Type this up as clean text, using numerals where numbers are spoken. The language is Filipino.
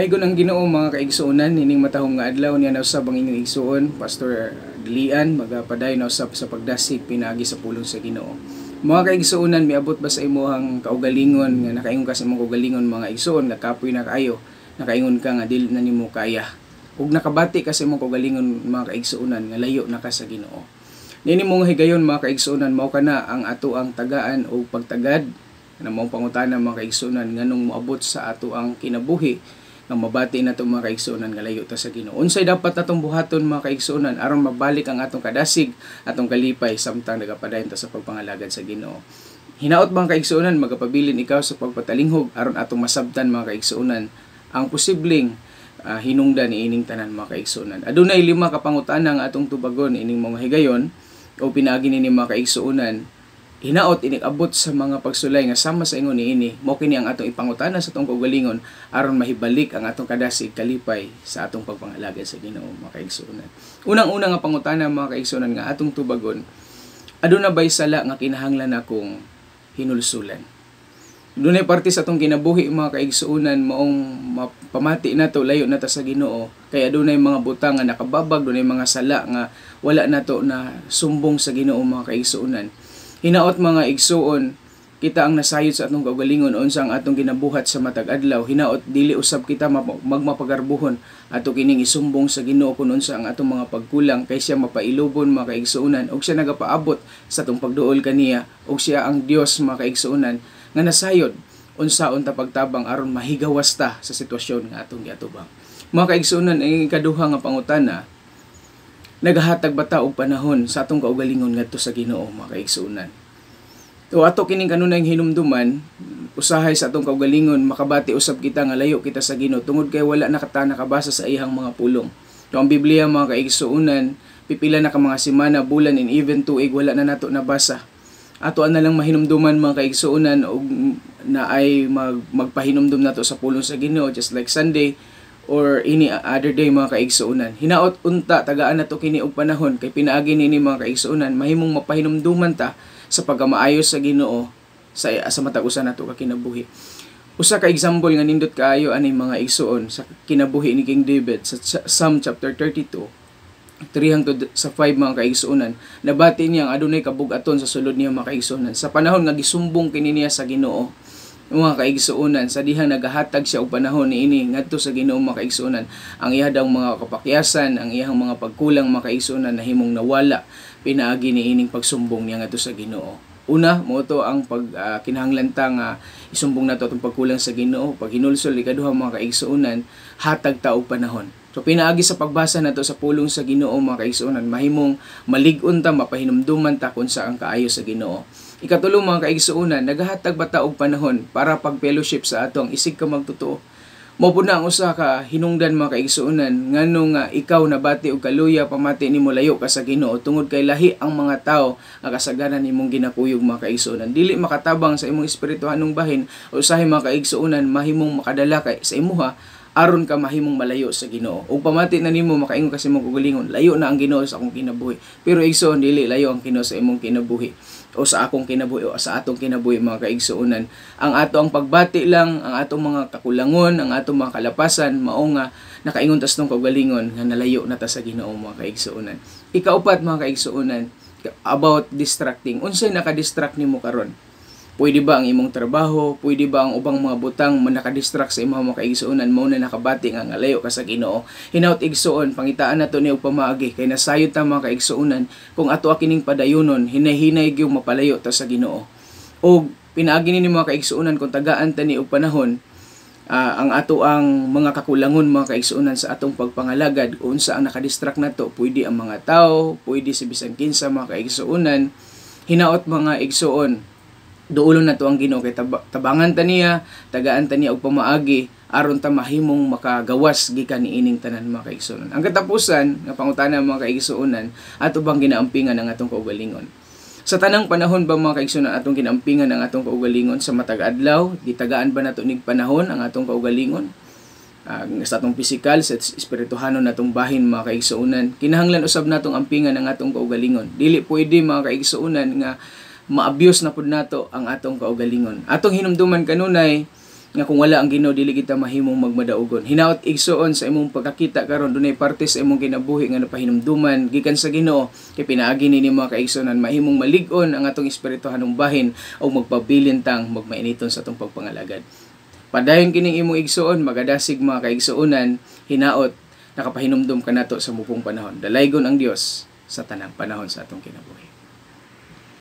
Aygon ang Ginoo mga kaigsuonan, hining matahong nga adlaw niya nausab ang inyong igsuon, Pastor Dilian, magapaday na usab sa pagdasig pinagi sa pulong sa Ginoo. Mga kaigsuonan, miabot ba sa imuhang kaugalingon nga nakaingon ka sa imong kaugalingon mga igsuon nga kapoy na kaayo, nakaingon ka nga dili na nimo kaya. Ug nakabati ka sa imong kaugalingon mga kaigsuonan nga layo na ka sa Ginoo. Nini mong higayon mga kaigsuonan, mao kana ang ato ang tagaan o pagtagad na mao pangutana mga kaigsuonan nganong moabot sa ato ang kinabuhi nga mabati na itong mga kaigsuonan nga layo ta sa Ginoo. Unsay dapat natong buhaton mga kaigsuonan aron mabalik ang atong kadasig, atong kalipay samtang nagapadayon ta sa pagpangalagad sa Ginoo. Hinaot mga kaigsuonan, magapabilin ikaw sa pagpatalinghog aron atong masabtan mga kaigsuonan ang posibleng hinungdan ni ining tanan mga kaigsuonan. Adunay 5 ka pangutana nga atong tubagon ining mga higayon o pinaagi ni mga kaigsuonan. Hinaot inikabot sa mga pagsulay nga sama sa ingon niini, mao kini ang atong ipangutana sa atong kaugalingon aron mahibalik ang atong kadasig kalipay sa atong pagpangalagad sa Ginoo mga kaigsuonan. Unang-una nga pangutana mga kaigsuonan nga atong tubagon, aduna bay sala nga kinahanglan akong hinulsulan? Dunay parte sa atong kinabuhi mga kaigsuonan maong pamati nato layo na ta sa Ginoo, kay adunay mga butang nga nakababag, dunay mga sala nga wala nato na sumbong sa Ginoo mga kaigsuonan. Hinaot mga igsuon, kita ang nasayod sa atong kaugalingon unsa ang atong ginabuhat sa matag adlaw. Hinaot dili usab kita magmapagarbuhon ato kining isumbong sa Ginoo kun unsa ang atong mga pagkulang kay siya mapailubon mga kaigsuonan ug siya nagapaabot sa atong pagduol kaniya ug siya ang Dios mga kaigsuonan nga nasayod unsaon ta pagtabang aron mahigawas ta sa sitwasyon nga atong giatubang. Mga kaigsuonan, ang ikaduha nga pangutana, nagahatag ba ta og panahon sa atong kaugalingon ngadto sa Ginoo mga kaigsuonan? O ato kining kanunay hinumduman, usahay sa atong kaugalingon makabati usab kita nga layo kita sa Ginoo tungod kay wala na kata nakabasa sa iyang mga pulong. So ang Biblia mga kaigsuonan, pipila na ka mga semana, bulan, and even tuig wala na nato nabasa. Ato na lang mahinumduman mga kaigsuonan og na ay magpahinumdum nato sa pulong sa Ginoo just like Sunday or any other day mga kaigsuonan. Hinaot unta tagaan nato kini og panahon kay pinaagi nini mga kaigsuonan mahimong mapahinumduman ta sa pagkamaayos sa Ginoo sa matag usa nato ka kinabuhi. Usa ka example nga nindot kaayo ani mga igsuon sa kinabuhi ni King David sa Psalm chapter 32 3 sa 5 mga kaigsuonan. Nabati niya ang adunay kabug-aton sa sulod niya mga kaigsuonan sa panahon nga gisumbong kini niya sa Ginoo. Mga kaigsuonan, sa dihang nagahatag siya og panahon niini ngadto sa Ginoo mga kaigsuonan, ang iyang mga kapakyasan, ang iyang mga pagkulang mga kaigsuonan nahimong nawala pinaagi niining pagsumbong niya ngadto sa Ginoo. Una, mo to ang kinahanglan ta nga isumbong nato atong pagkulang sa Ginoo. Pag hinulsol ikaduha mga kaigsuonan, hatag ta og panahon. So pinaagi sa pagbasa nato sa pulong sa Ginoo mga kaigsuonan, mahimong malig-on ta, mapahinumduman ta kung saan kaayo sa Ginoo. Ikatulo mga kaigsuonan, nagahatag ba ta og panahon para pag-fellowship sa atong isig ka magtotoo? Mao pud na ang usa ka hinungdan mga kaigsuonan nganong ikaw nabati og kaluya pamati nimo layo ka sa Ginoo tungod kay lahi ang mga tawo nga kasagaran nimong ginakuyog mga kaigsuonan. Dili makatabang sa imong espirituhanong bahin o usahay mga kaigsuonan mahimong makadala kay sa imuha aron ka mahimong malayo sa Ginoo. Ug pamati na nimo makaingon kasi mo kugulingon, layo na ang Ginoo sa akong kinabuhi. Pero igsoon dili layo ang Ginoo sa imong kinabuhi o sa akong kinabuhi o sa atong kinabuhi mga kaigsuonan. Ang ato ang pagbati lang, ang atong mga kakulangon, ang atong mga kalapasan mao nga nakaingon tas tong kaugalingon nga nalayo na ta sa Ginoo mga kaigsuonan. Ikaupat mga kaigsuonan, about distracting. Unsay naka-distract nimo karon? Pwede ba ang imong trabaho? Pwede ba ang ubang mga butang manaka-distract sa imong mga kaigsuonan mao na nakabati nga layo ka sa Ginoo? Hinaut igsuon, pangitaan nato ni og pamaagi kay nasayod ta mga kaigsuonan kung ato kining padayunon hinay-hinay gyud mapalayo ta sa Ginoo. Og pinaagi ni mga kaigsuonan kung tagaan ta ni og panahon ang ato ang mga kakulangon mga kaigsuonan sa atong pagpangalagad unsa ang nakadistract nato, pwede ang mga tao, pwede si bisan kinsa mga kaigsuonan. Hinaot mga igsuon, duulon na to ang Ginoo kay tabangan ta niya, tagaan ta niya og pamaagi aron ta mahimong makagawas gikan niining tanan mga kaigsuonan. Ang katapusan nga pangutana mga kaigsuonan, ato bang ginaampingan ang atong kaugalingon? Sa tanang panahon ba mga kaigsuonan atong ginaampingan ang atong kaugalingon sa matag adlaw? Gitagaan ba nato nig panahon ang atong kaugalingon? Sa atong pisikal, sa espirituhanon natong bahin mga kaigsuonan, kinahanglan usab natong ampingan ang atong kaugalingon. Dili pwede mga kaigsuonan nga ma-abuse na pud nato ang atong kaugalingon. Atong hinumduman kanunay nga kung wala ang Ginoo dili kita mahimong magmadaugon. Hinaot igsuon sa imong pagkakita karon dunay parte sa imong kinabuhi nga napahinumduman gikan sa Ginoo kay pinaagi nini mga kaigsuonan mahimong malig-on ang atong espirituhanong bahin o magpabilintang magmainiton sa atong pagpangalagad. Padayon kining imong igsuon magadasig mga kaigsuonan hinaot nakapahinumdum ka nato sa mupong panahon. Dalaygon ang Dios sa tanang panahon sa atong kinabuhi.